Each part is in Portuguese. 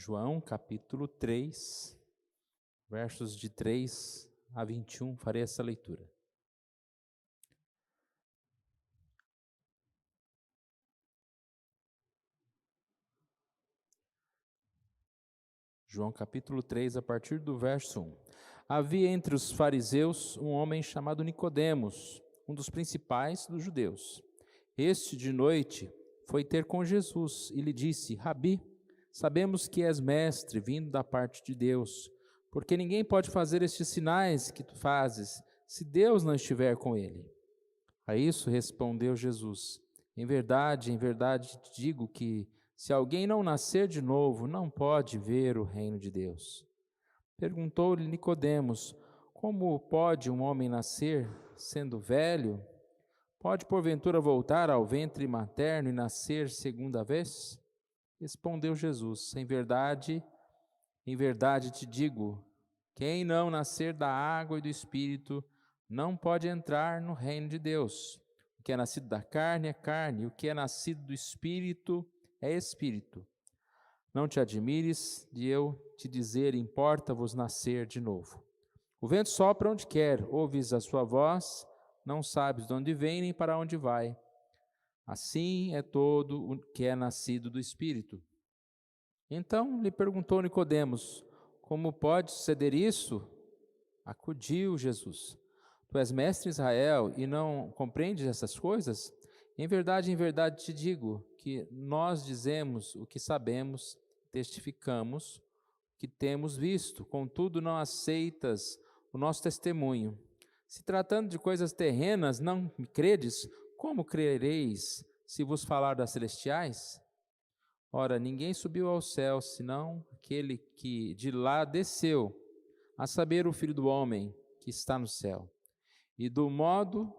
João, capítulo 3, versos de 3 a 21, farei essa leitura. João, capítulo 3, a partir do verso 1. Havia entre os fariseus um homem chamado Nicodemos, um dos principais dos judeus. Este, de noite, foi ter com Jesus e lhe disse: Rabi, sabemos que és mestre, vindo da parte de Deus, porque ninguém pode fazer estes sinais que tu fazes, se Deus não estiver com ele. A isso respondeu Jesus: em verdade te digo que, se alguém não nascer de novo, não pode ver o reino de Deus. Perguntou-lhe Nicodemos: como pode um homem nascer, sendo velho? Pode porventura voltar ao ventre materno e nascer segunda vez? Respondeu Jesus: em verdade te digo, quem não nascer da água e do Espírito não pode entrar no reino de Deus. O que é nascido da carne é carne, e o que é nascido do Espírito é Espírito. Não te admires de eu te dizer: importa-vos nascer de novo. O vento sopra onde quer, ouves a sua voz, não sabes de onde vem nem para onde vai. Assim é todo o que é nascido do Espírito. Então lhe perguntou Nicodemos: como pode suceder isso? Acudiu Jesus: tu és mestre em Israel e não compreendes essas coisas? Em verdade te digo que nós dizemos o que sabemos, testificamos o que temos visto, contudo não aceitas o nosso testemunho. Se tratando de coisas terrenas não me credes, como crereis se vos falar das celestiais? Ora, ninguém subiu ao céu, senão aquele que de lá desceu, a saber, o Filho do Homem que está no céu. E do modo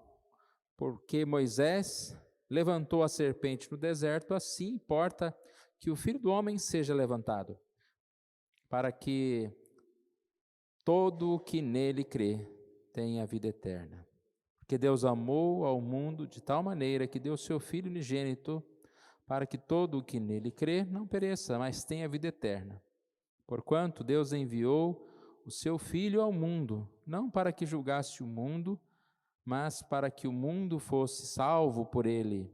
porque Moisés levantou a serpente no deserto, assim importa que o Filho do Homem seja levantado, para que todo o que nele crê tenha a vida eterna. Porque Deus amou ao mundo de tal maneira que deu seu Filho unigênito, para que todo o que nele crê não pereça, mas tenha vida eterna. Porquanto Deus enviou o seu Filho ao mundo, não para que julgasse o mundo, mas para que o mundo fosse salvo por ele.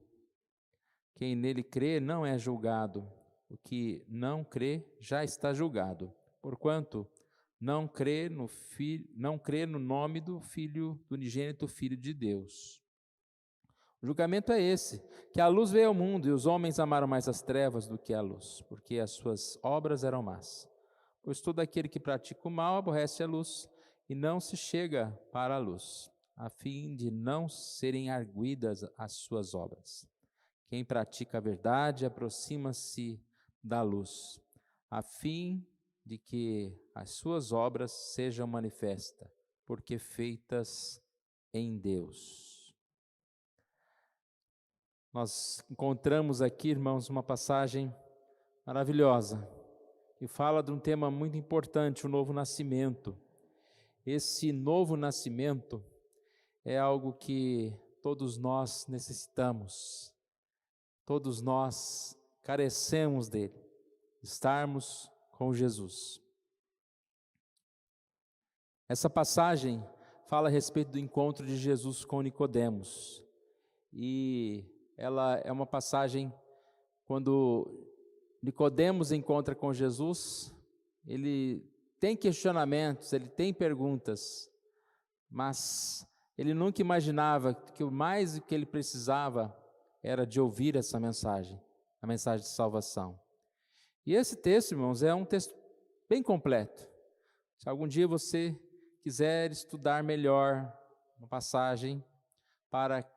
Quem nele crê não é julgado, o que não crê já está julgado, porquanto não crê no nome do Filho, do unigênito Filho de Deus. O julgamento é esse, que a luz veio ao mundo e os homens amaram mais as trevas do que a luz, porque as suas obras eram más. Pois todo aquele que pratica o mal aborrece a luz e não se chega para a luz, a fim de não serem arguidas as suas obras. Quem pratica a verdade aproxima-se da luz, a fim de que as suas obras sejam manifestas, porque feitas em Deus. Nós encontramos aqui, irmãos, uma passagem maravilhosa, que fala de um tema muito importante, o novo nascimento. Esse novo nascimento é algo que todos nós necessitamos, todos nós carecemos dele, estarmos com Jesus. Essa passagem fala a respeito do encontro de Jesus com Nicodemos, e ela é uma passagem quando Nicodemos encontra com Jesus, ele tem questionamentos, ele tem perguntas, mas ele nunca imaginava que o mais que ele precisava era de ouvir essa mensagem, a mensagem de salvação. E esse texto, irmãos, é um texto bem completo. Se algum dia você quiser estudar melhor uma passagem para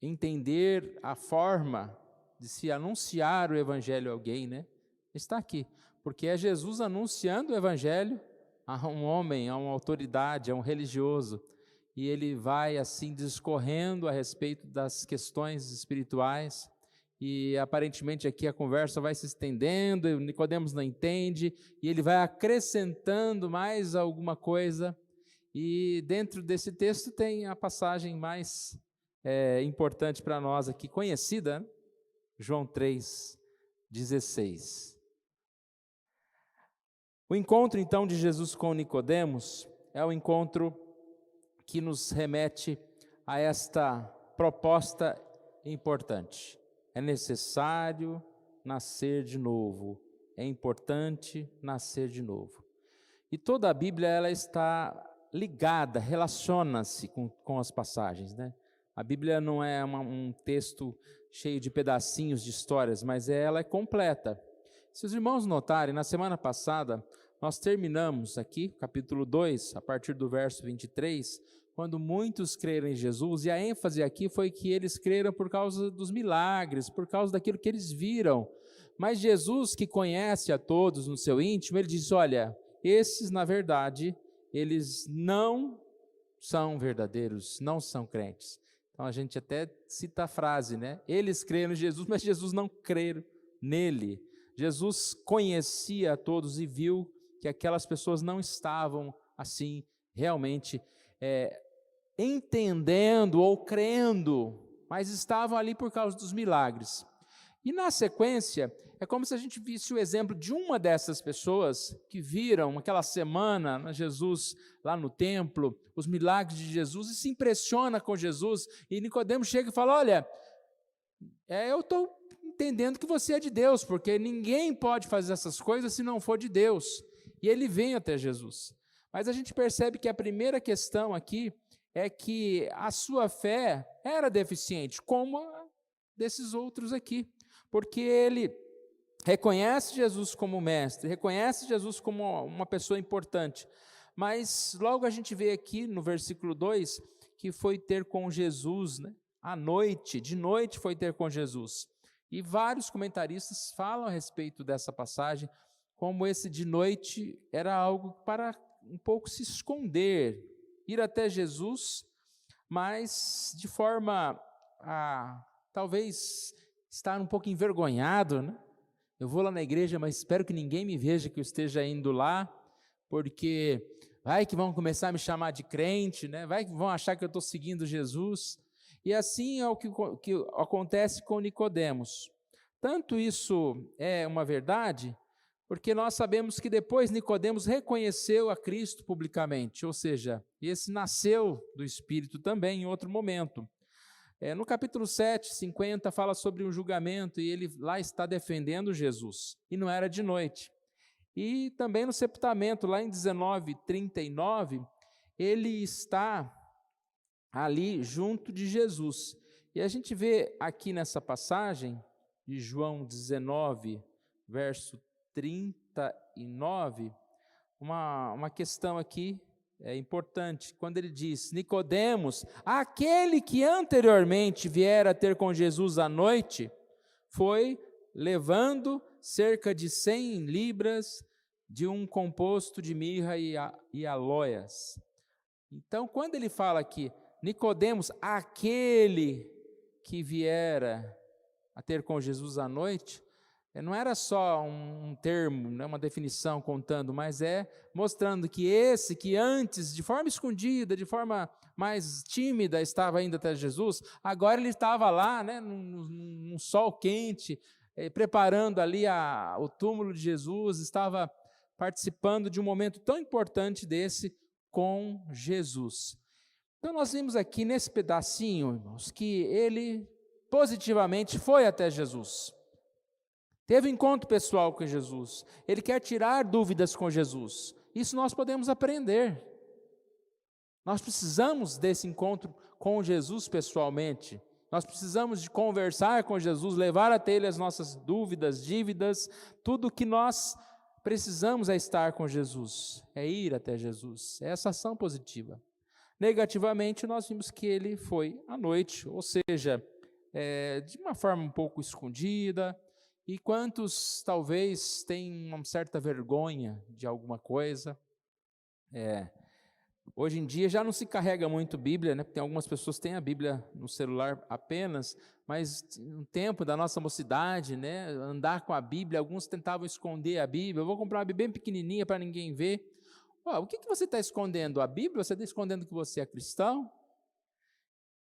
entender a forma de se anunciar o evangelho a alguém, né? Está aqui, porque é Jesus anunciando o evangelho a um homem, a uma autoridade, a um religioso, e ele vai assim discorrendo a respeito das questões espirituais, e aparentemente aqui a conversa vai se estendendo, e Nicodemos não entende, e ele vai acrescentando mais alguma coisa, e dentro desse texto tem a passagem mais importante para nós aqui, conhecida, né? João 3,16. O encontro, então, de Jesus com Nicodemos é um encontro que nos remete a esta proposta importante. É necessário nascer de novo. É importante nascer de novo. E toda a Bíblia ela está ligada, relaciona-se com as passagens, né? A Bíblia não é um texto cheio de pedacinhos de histórias, mas ela é completa. Se os irmãos notarem, na semana passada, nós terminamos aqui, capítulo 2, a partir do verso 23, quando muitos creram em Jesus, e a ênfase aqui foi que eles creram por causa dos milagres, por causa daquilo que eles viram. Mas Jesus, que conhece a todos no seu íntimo, ele diz, olha, esses, na verdade, eles não são verdadeiros, não são crentes. Então a gente até cita a frase, né? Eles creram em Jesus, mas Jesus não creram nele. Jesus conhecia a todos e viu que aquelas pessoas não estavam assim realmente entendendo ou crendo, mas estavam ali por causa dos milagres. E na sequência, é como se a gente visse o exemplo de uma dessas pessoas que viram aquela semana Jesus lá no templo, os milagres de Jesus, e se impressiona com Jesus, e Nicodemos chega e fala, olha, eu estou entendendo que você é de Deus, porque ninguém pode fazer essas coisas se não for de Deus. E ele vem até Jesus. Mas a gente percebe que a primeira questão aqui é que a sua fé era deficiente, como a desses outros aqui, porque ele reconhece Jesus como mestre, reconhece Jesus como uma pessoa importante, mas logo a gente vê aqui no versículo 2, que foi ter com Jesus, né? À noite, de noite foi ter com Jesus, e vários comentaristas falam a respeito dessa passagem, como esse de noite era algo para um pouco se esconder, ir até Jesus, mas de forma a talvez estar um pouco envergonhado, né? Eu vou lá na igreja, mas espero que ninguém me veja que eu esteja indo lá, porque vai que vão começar a me chamar de crente, né? Vai que vão achar que eu estou seguindo Jesus. E assim é o que acontece com Nicodemos. Tanto isso é uma verdade, porque nós sabemos que depois Nicodemos reconheceu a Cristo publicamente, ou seja, esse nasceu do Espírito também em outro momento. No capítulo 7, 50, fala sobre um julgamento e ele lá está defendendo Jesus, e não era de noite. E também no sepultamento, lá em 19, 39, ele está ali junto de Jesus. E a gente vê aqui nessa passagem de João 19, verso 39, uma questão aqui importante, quando ele diz, Nicodemos, aquele que anteriormente viera ter com Jesus à noite, foi levando cerca de 100 libras de um composto de mirra e aloias. Então, quando ele fala aqui, Nicodemos, aquele que viera a ter com Jesus à noite, não era só um termo, né, uma definição contando, mas mostrando que esse que antes, de forma escondida, de forma mais tímida, estava indo até Jesus, agora ele estava lá, né, num sol quente, preparando ali o túmulo de Jesus, estava participando de um momento tão importante desse com Jesus. Então nós vimos aqui nesse pedacinho, irmãos, que ele positivamente foi até Jesus. Teve um encontro pessoal com Jesus. Ele quer tirar dúvidas com Jesus. Isso nós podemos aprender. Nós precisamos desse encontro com Jesus pessoalmente. Nós precisamos de conversar com Jesus, levar até Ele as nossas dúvidas, dívidas, tudo que nós precisamos é estar com Jesus, é ir até Jesus. É essa ação positiva. Negativamente, nós vimos que ele foi à noite, ou seja, de uma forma um pouco escondida. E quantos talvez têm uma certa vergonha de alguma coisa? Hoje em dia já não se carrega muito Bíblia, né? Tem algumas pessoas que têm a Bíblia no celular apenas, mas no tempo da nossa mocidade, né? Andar com a Bíblia, alguns tentavam esconder a Bíblia. Eu vou comprar uma Bíblia bem pequenininha para ninguém ver. O que você está escondendo? A Bíblia? Você está escondendo que você é cristão?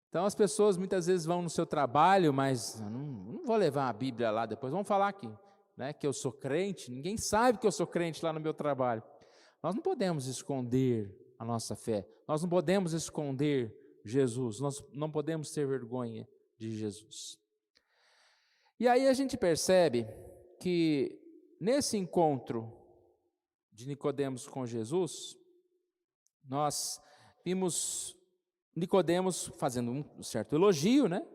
Então as pessoas muitas vezes vão no seu trabalho, mas não vou levar a Bíblia lá depois, vamos falar aqui. né, que eu sou crente, ninguém sabe que eu sou crente lá no meu trabalho. Nós não podemos esconder a nossa fé, nós não podemos esconder Jesus, nós não podemos ter vergonha de Jesus. E aí a gente percebe que nesse encontro de Nicodemos com Jesus, nós vimos Nicodemos fazendo um certo elogio, né?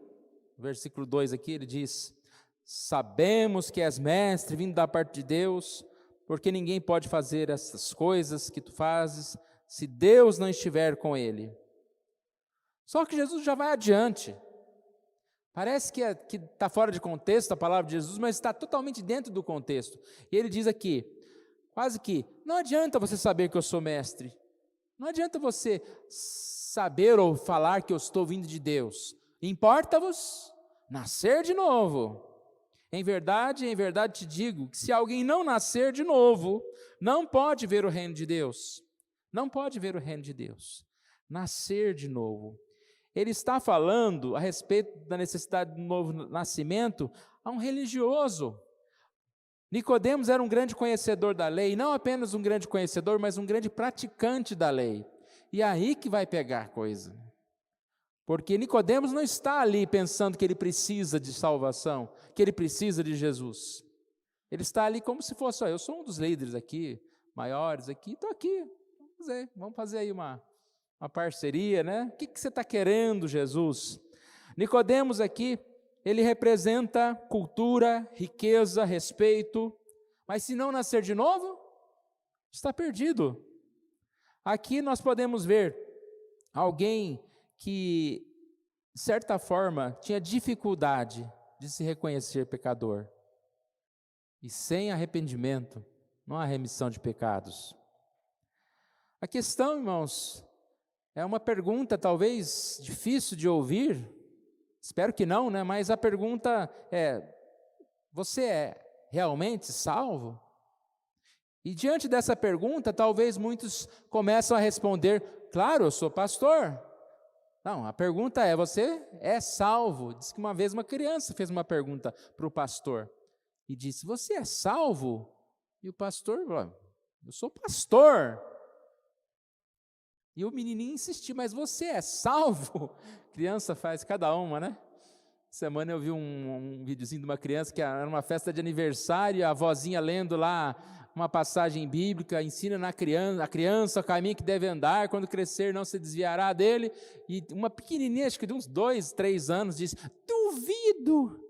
No versículo 2 aqui ele diz: sabemos que és mestre vindo da parte de Deus, porque ninguém pode fazer essas coisas que tu fazes se Deus não estiver com ele. Só que Jesus já vai adiante. Parece que está fora de contexto a palavra de Jesus, mas está totalmente dentro do contexto. E ele diz aqui, quase que, não adianta você saber que eu sou mestre. Não adianta você saber ou falar que eu estou vindo de Deus. Importa-vos nascer de novo. Em verdade te digo que se alguém não nascer de novo, não pode ver o reino de Deus. Não pode ver o reino de Deus. Nascer de novo. Ele está falando a respeito da necessidade de um novo nascimento a um religioso. Nicodemos era um grande conhecedor da lei, não apenas um grande conhecedor, mas um grande praticante da lei. E é aí que vai pegar a coisa. Porque Nicodemos não está ali pensando que ele precisa de salvação, que ele precisa de Jesus. Ele está ali como se fosse, eu sou um dos líderes aqui, maiores aqui, estou aqui, vamos fazer aí uma parceria, né? O que você está querendo, Jesus? Nicodemos aqui, ele representa cultura, riqueza, respeito, mas se não nascer de novo, está perdido. Aqui nós podemos ver alguém que, de certa forma, tinha dificuldade de se reconhecer pecador. E sem arrependimento, não há remissão de pecados. A questão, irmãos, é uma pergunta talvez difícil de ouvir, espero que não, né? Mas a pergunta é: você é realmente salvo? E diante dessa pergunta, talvez muitos começam a responder: claro, eu sou pastor. Não, a pergunta é: você é salvo? Diz que uma vez uma criança fez uma pergunta para o pastor e disse: você é salvo? E o pastor falou: eu sou pastor. E o menininho insistiu: mas você é salvo? Criança faz cada uma, né? Semana eu vi um videozinho de uma criança que era uma festa de aniversário, a avózinha lendo lá uma passagem bíblica, ensina a criança o caminho que deve andar, quando crescer não se desviará dele, e uma pequenininha, acho que de uns 2, 3 anos, disse: duvido,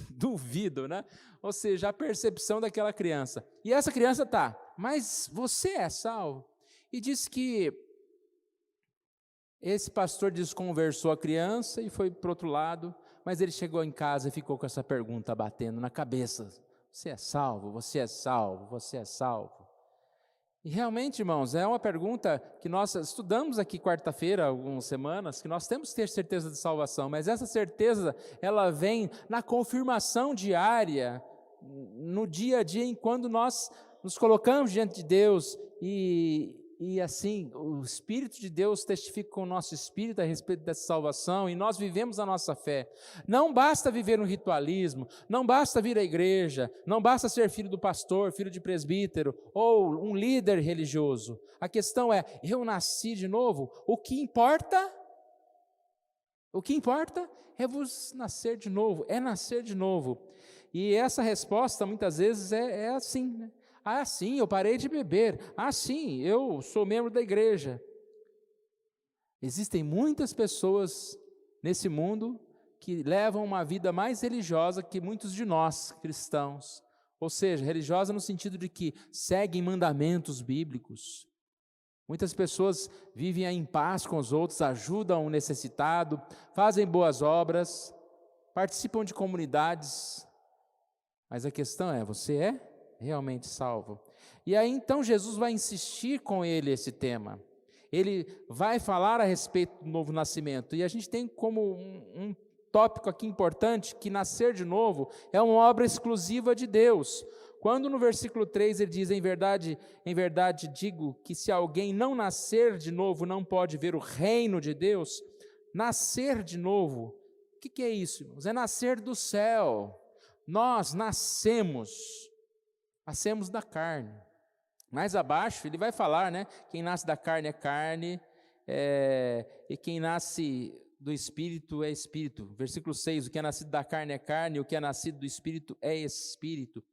duvido, né? Ou seja, a percepção daquela criança. E essa criança mas você é salvo? E diz que esse pastor desconversou a criança e foi para o outro lado, mas ele chegou em casa e ficou com essa pergunta batendo na cabeça: você é salvo? Você é salvo? Você é salvo? E realmente, irmãos, é uma pergunta que nós estudamos aqui quarta-feira, algumas semanas, que nós temos que ter certeza de salvação, mas essa certeza, ela vem na confirmação diária, no dia a dia, enquanto nós nos colocamos diante de Deus e assim, o Espírito de Deus testifica com o nosso espírito a respeito dessa salvação e nós vivemos a nossa fé. Não basta viver no ritualismo, não basta vir à igreja, não basta ser filho do pastor, filho de presbítero ou um líder religioso. A questão é: eu nasci de novo? O que importa é vos nascer de novo, é nascer de novo. E essa resposta muitas vezes é assim, né? Ah, sim, eu parei de beber. Ah, sim, eu sou membro da igreja. Existem muitas pessoas nesse mundo que levam uma vida mais religiosa que muitos de nós, cristãos. Ou seja, religiosa no sentido de que seguem mandamentos bíblicos. Muitas pessoas vivem em paz com os outros, ajudam o necessitado, fazem boas obras, participam de comunidades. Mas a questão é: você é realmente salvo? E aí então Jesus vai insistir com ele esse tema. Ele vai falar a respeito do novo nascimento. E a gente tem como um tópico aqui importante que nascer de novo é uma obra exclusiva de Deus. Quando no versículo 3 ele diz: em verdade digo que se alguém não nascer de novo não pode ver o reino de Deus. Nascer de novo, o que é isso, irmãos? É nascer do céu. Nós nascemos nascemos da carne. Mais abaixo ele vai falar, né? Quem nasce da carne é carne, e quem nasce do Espírito é Espírito. Versículo 6, o que é nascido da carne é carne, o que é nascido do Espírito é Espírito.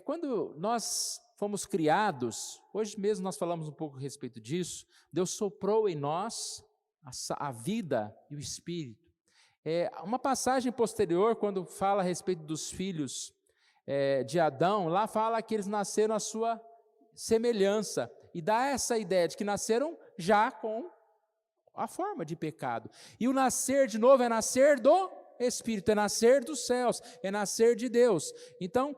Quando nós fomos criados, hoje mesmo nós falamos um pouco a respeito disso, Deus soprou em nós a vida e o Espírito. Uma passagem posterior, quando fala a respeito dos filhos de Adão, lá fala que eles nasceram à sua semelhança, e dá essa ideia de que nasceram já com a forma de pecado. E o nascer de novo é nascer do Espírito, é nascer dos céus, é nascer de Deus. Então,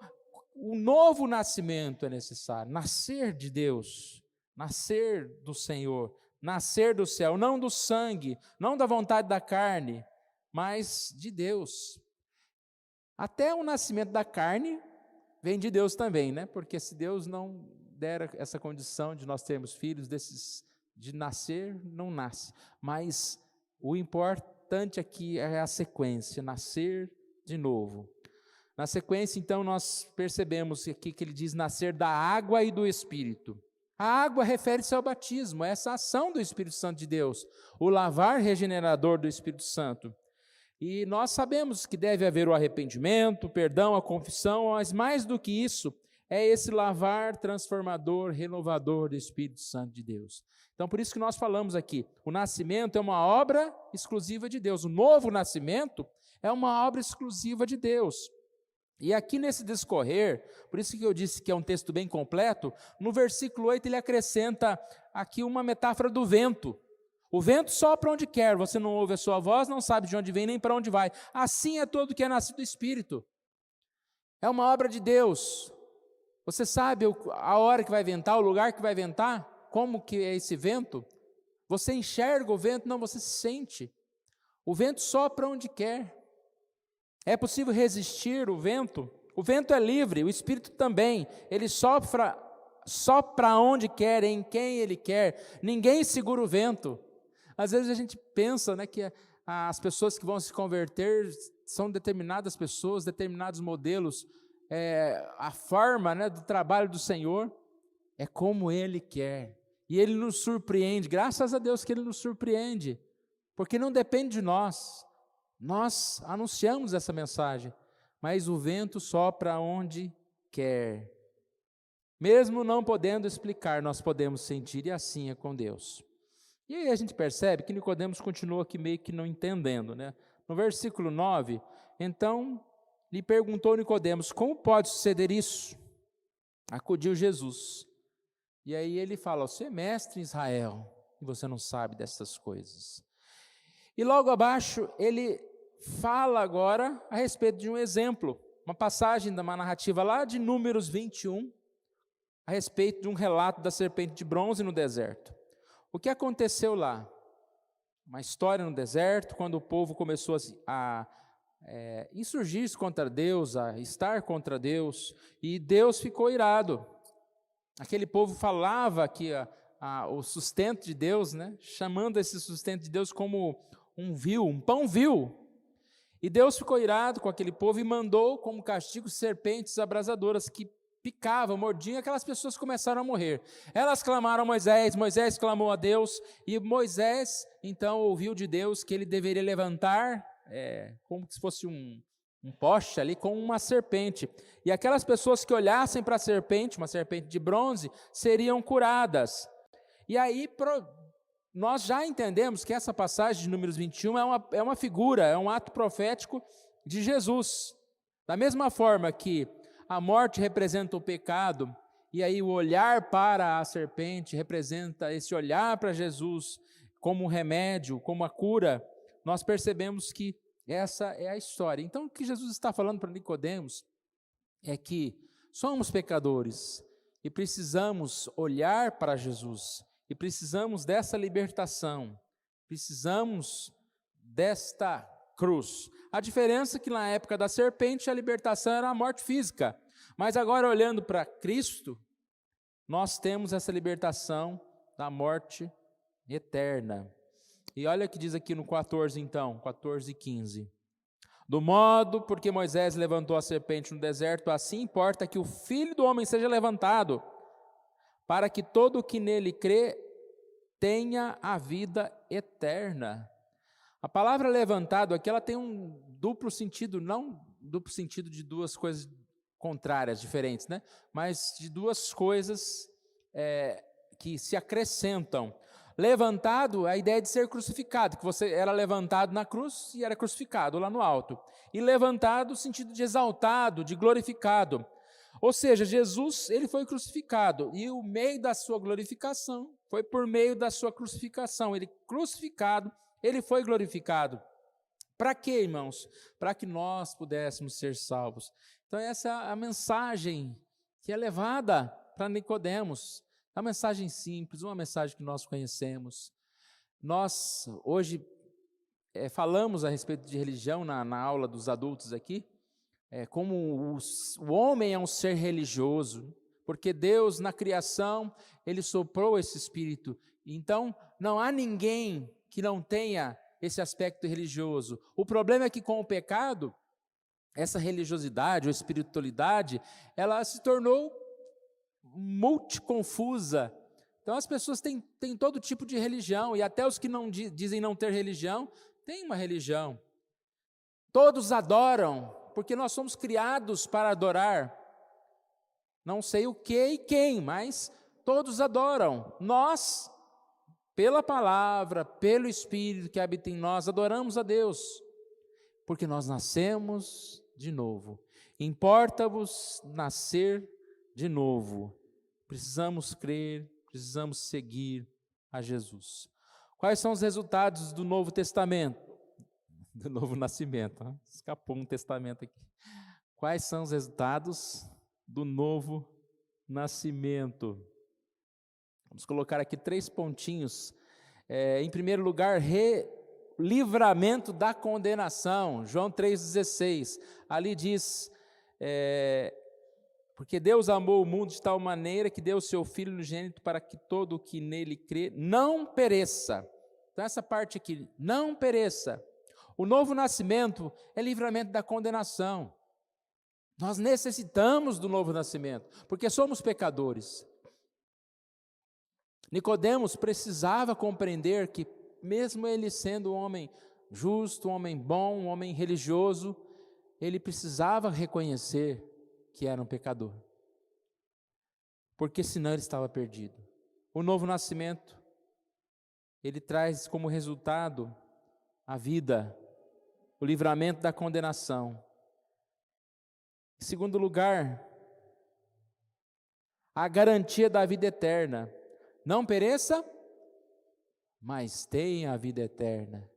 o novo nascimento é necessário, nascer de Deus, nascer do Senhor, nascer do céu, não do sangue, não da vontade da carne, mas de Deus. Até o nascimento da carne vem de Deus também, né? Porque se Deus não der essa condição de nós termos filhos, de nascer, não nasce. Mas o importante aqui é a sequência, nascer de novo. Na sequência, então, nós percebemos aqui que ele diz nascer da água e do Espírito. A água refere-se ao batismo, essa ação do Espírito Santo de Deus, o lavar regenerador do Espírito Santo. E nós sabemos que deve haver o arrependimento, o perdão, a confissão, mas mais do que isso, é esse lavar transformador, renovador do Espírito Santo de Deus. Então, por isso que nós falamos aqui, o nascimento é uma obra exclusiva de Deus, o novo nascimento é uma obra exclusiva de Deus. E aqui nesse discorrer, por isso que eu disse que é um texto bem completo, no versículo 8 ele acrescenta aqui uma metáfora do vento. O vento sopra onde quer, você não ouve a sua voz, não sabe de onde vem nem para onde vai. Assim é todo que é nascido do Espírito. É uma obra de Deus. Você sabe a hora que vai ventar, o lugar que vai ventar? Como que é esse vento? Você enxerga o vento? Não, você sente. O vento sopra onde quer. É possível resistir o vento? O vento é livre, o Espírito também. Ele sopra onde quer, em quem Ele quer. Ninguém segura o vento. Às vezes a gente pensa, né, que as pessoas que vão se converter são determinadas pessoas, determinados modelos. A forma, né, do trabalho do Senhor é como Ele quer. E Ele nos surpreende. Graças a Deus que Ele nos surpreende. Porque não depende de nós. Nós anunciamos essa mensagem, mas o vento sopra onde quer. Mesmo não podendo explicar, nós podemos sentir, e assim é com Deus. E aí a gente percebe que Nicodemos continua aqui meio que não entendendo, né? No versículo 9, então lhe perguntou Nicodemos, como pode suceder isso? Acudiu Jesus. E aí ele fala, você é mestre em Israel, e você não sabe dessas coisas. E logo abaixo ele fala agora a respeito de um exemplo, uma passagem uma narrativa lá de Números 21, a respeito de um relato da serpente de bronze no deserto. O que aconteceu lá? Uma história no deserto, quando o povo começou a insurgir-se contra Deus, a estar contra Deus, e Deus ficou irado. Aquele povo falava que o sustento de Deus, né, chamando esse sustento de Deus como um pão vil. E Deus ficou irado com aquele povo e mandou como castigo serpentes abrasadoras que picavam, mordiam, e aquelas pessoas começaram a morrer. Elas clamaram a Moisés, Moisés clamou a Deus, e Moisés então ouviu de Deus que ele deveria levantar, como se fosse um poste ali, com uma serpente. E aquelas pessoas que olhassem para a serpente, uma serpente de bronze, seriam curadas. E aí nós já entendemos que essa passagem de Números 21 é uma figura, é um ato profético de Jesus. Da mesma forma que a morte representa o pecado, e aí o olhar para a serpente representa esse olhar para Jesus como um remédio, como a cura, nós percebemos que essa é a história. Então o que Jesus está falando para Nicodemos é que somos pecadores e precisamos olhar para Jesus. E precisamos dessa libertação, precisamos desta cruz. A diferença é que na época da serpente a libertação era a morte física, mas agora olhando para Cristo, nós temos essa libertação da morte eterna. E olha o que diz aqui no 14 então, 14 e 15. Do modo porque Moisés levantou a serpente no deserto, assim importa que o Filho do Homem seja levantado, para que todo o que nele crê tenha a vida eterna. A palavra levantado aqui, ela tem um duplo sentido, não duplo sentido de duas coisas contrárias, diferentes, né? Mas de duas coisas que se acrescentam. Levantado, a ideia de ser crucificado, que você era levantado na cruz e era crucificado lá no alto. E levantado, no sentido de exaltado, de glorificado. Ou seja, Jesus, ele foi crucificado, e o meio da sua glorificação foi por meio da sua crucificação. Ele crucificado, ele foi glorificado. Para quê, irmãos? Para que nós pudéssemos ser salvos. Então essa é a mensagem que é levada para Nicodemos. É uma mensagem simples, uma mensagem que nós conhecemos. Nós, hoje, falamos a respeito de religião na aula dos adultos aqui, como o homem é um ser religioso, porque Deus, na criação, Ele soprou esse espírito. Então, não há ninguém que não tenha esse aspecto religioso. O problema é que com o pecado, essa religiosidade ou espiritualidade, ela se tornou multiconfusa. Então as pessoas têm todo tipo de religião, e até os que não dizem não ter religião, têm uma religião. Todos adoram, porque nós somos criados para adorar. Não sei o que e quem, mas todos adoram. Nós, pela palavra, pelo Espírito que habita em nós, adoramos a Deus, porque nós nascemos de novo. Importa-vos nascer de novo. Precisamos crer, precisamos seguir a Jesus. Quais são os resultados do Novo Testamento? Do Novo Nascimento. Escapou um testamento aqui. Quais são os resultados do Novo Nascimento? Vamos colocar aqui 3 pontinhos. Em primeiro lugar, livramento da condenação. João 3,16. Ali diz... porque Deus amou o mundo de tal maneira que deu o seu Filho unigênito para que todo o que nele crê não pereça. Então essa parte aqui, não pereça. O novo nascimento é livramento da condenação. Nós necessitamos do novo nascimento, porque somos pecadores. Nicodemos precisava compreender que, mesmo ele sendo um homem justo, um homem bom, um homem religioso, ele precisava reconhecer que era um pecador, porque senão ele estava perdido. O novo nascimento, ele traz como resultado a vida, o livramento da condenação. Em segundo lugar, a garantia da vida eterna. Não pereça, mas tenha a vida eterna.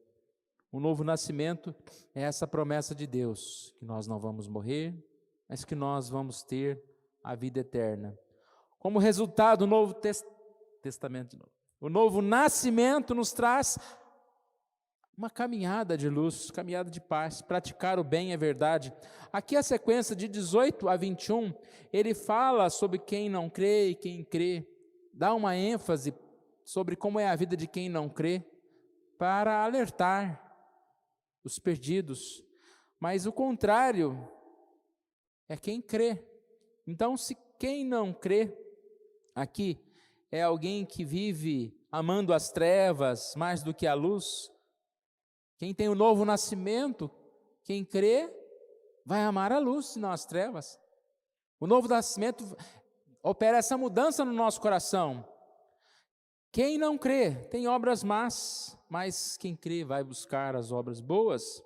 O novo nascimento é essa promessa de Deus, que nós não vamos morrer, mas que nós vamos ter a vida eterna. Como resultado, o Novo Testamento, o novo nascimento nos traz uma caminhada de luz, caminhada de paz, praticar o bem é verdade. Aqui a sequência de 18 a 21, ele fala sobre quem não crê e quem crê, dá uma ênfase sobre como é a vida de quem não crê, para alertar os perdidos, mas o contrário é quem crê. Então, se quem não crê aqui é alguém que vive amando as trevas mais do que a luz, quem tem o novo nascimento, quem crê, vai amar a luz e não as trevas. O novo nascimento opera essa mudança no nosso coração. Quem não crê tem obras más, mas quem crê vai buscar as obras boas.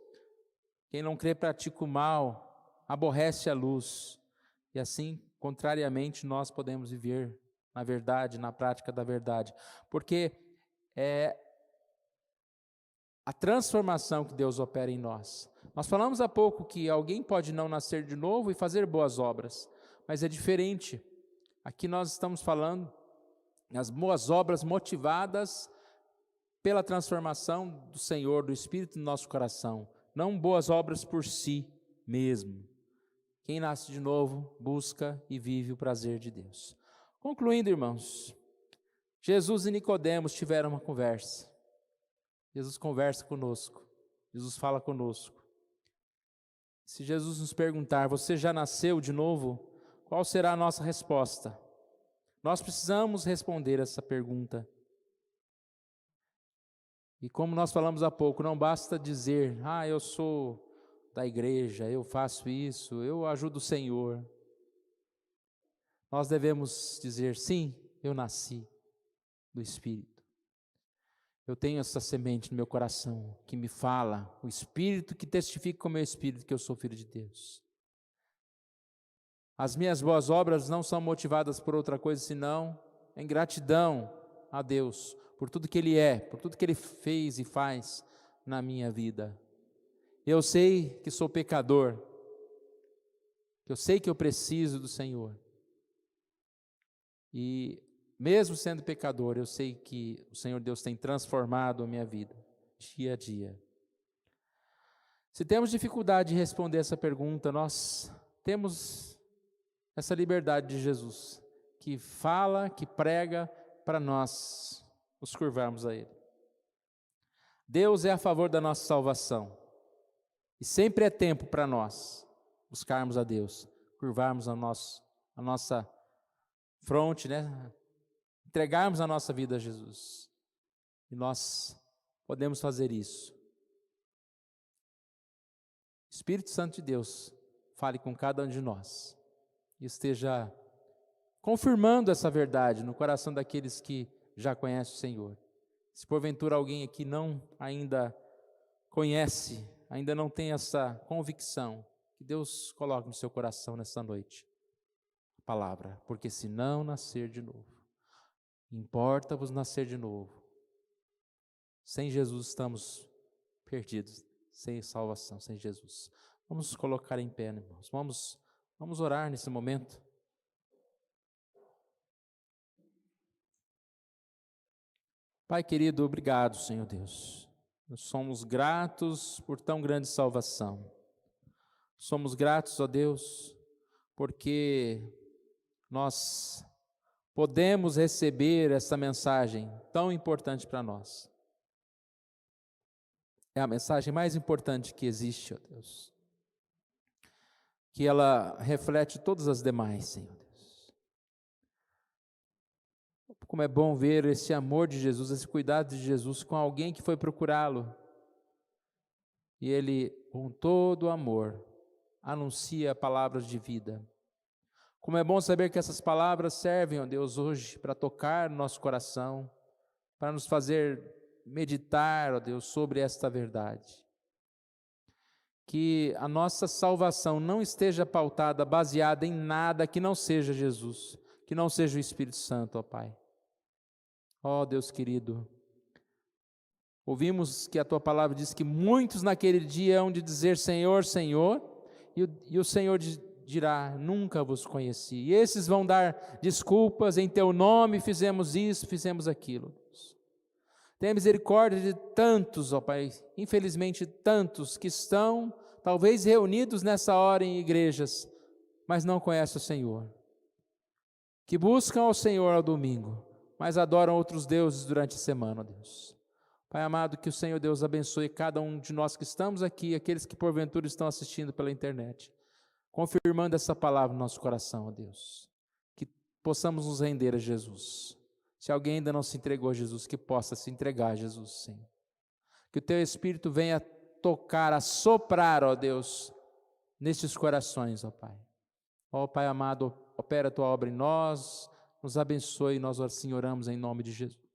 Quem não crê pratica o mal, aborrece a luz, e assim, contrariamente, nós podemos viver na verdade, na prática da verdade, porque é a transformação que Deus opera em nós. Nós falamos há pouco que alguém pode não nascer de novo e fazer boas obras, mas é diferente. Aqui nós estamos falando das boas obras motivadas pela transformação do Senhor, do Espírito no nosso coração, não boas obras por si mesmo. Quem nasce de novo busca e vive o prazer de Deus. Concluindo, irmãos, Jesus e Nicodemos tiveram uma conversa. Jesus conversa conosco, Jesus fala conosco. Se Jesus nos perguntar, você já nasceu de novo? Qual será a nossa resposta? Nós precisamos responder essa pergunta. E como nós falamos há pouco, não basta dizer, eu sou da igreja, eu faço isso, eu ajudo o Senhor. Nós devemos dizer, sim, eu nasci do Espírito. Eu tenho essa semente no meu coração que me fala, o Espírito que testifica com o meu Espírito que eu sou filho de Deus. As minhas boas obras não são motivadas por outra coisa senão em gratidão a Deus por tudo que Ele é, por tudo que Ele fez e faz na minha vida. Eu sei que sou pecador, eu sei que eu preciso do Senhor. E mesmo sendo pecador, eu sei que o Senhor Deus tem transformado a minha vida, dia a dia. Se temos dificuldade de responder essa pergunta, nós temos essa liberdade de Jesus, que fala, que prega, para nós nos curvarmos a Ele. Deus é a favor da nossa salvação, e sempre é tempo para nós buscarmos a Deus, curvarmos a nossa fronte, entregarmos a nossa vida a Jesus. E nós podemos fazer isso. Espírito Santo de Deus, fale com cada um de nós e esteja confirmando essa verdade no coração daqueles que já conhecem o Senhor. Se porventura alguém aqui não ainda conhece, ainda não tem essa convicção, que Deus coloque no seu coração nessa noite a palavra, porque se não nascer de novo, importa-vos nascer de novo. Sem Jesus estamos perdidos, sem salvação, sem Jesus. Vamos nos colocar em pé, irmãos. Vamos orar nesse momento. Pai querido, obrigado, Senhor Deus. Nós somos gratos por tão grande salvação. Somos gratos, ó Deus, porque nós podemos receber essa mensagem tão importante para nós. É a mensagem mais importante que existe, ó Deus. Que ela reflete todas as demais, Senhor Deus. Como é bom ver esse amor de Jesus, esse cuidado de Jesus com alguém que foi procurá-lo. E ele, com todo amor, anuncia palavras de vida. Como é bom saber que essas palavras servem, ó Deus, hoje para tocar nosso coração, para nos fazer meditar, ó Deus, sobre esta verdade. Que a nossa salvação não esteja pautada, baseada em nada que não seja Jesus, que não seja o Espírito Santo, ó Pai. Ó Deus querido, ouvimos que a Tua palavra diz que muitos naquele dia hão de dizer Senhor, Senhor, e o Senhor dirá, nunca vos conheci. E esses vão dar desculpas, em Teu nome fizemos isso, fizemos aquilo. Tenha misericórdia de tantos, ó Pai, infelizmente tantos que estão talvez reunidos nessa hora em igrejas, mas não conhecem o Senhor. Que buscam ao Senhor ao domingo, mas adoram outros deuses durante a semana, ó Deus. Pai amado, que o Senhor Deus abençoe cada um de nós que estamos aqui, aqueles que porventura estão assistindo pela internet, confirmando essa palavra no nosso coração, ó Deus. Que possamos nos render a Jesus. Se alguém ainda não se entregou a Jesus, que possa se entregar a Jesus, Senhor. Que o Teu Espírito venha tocar, a soprar, ó Deus, nestes corações, ó Pai. Ó Pai amado, opera a Tua obra em nós, nos abençoe, nós assim oramos em nome de Jesus.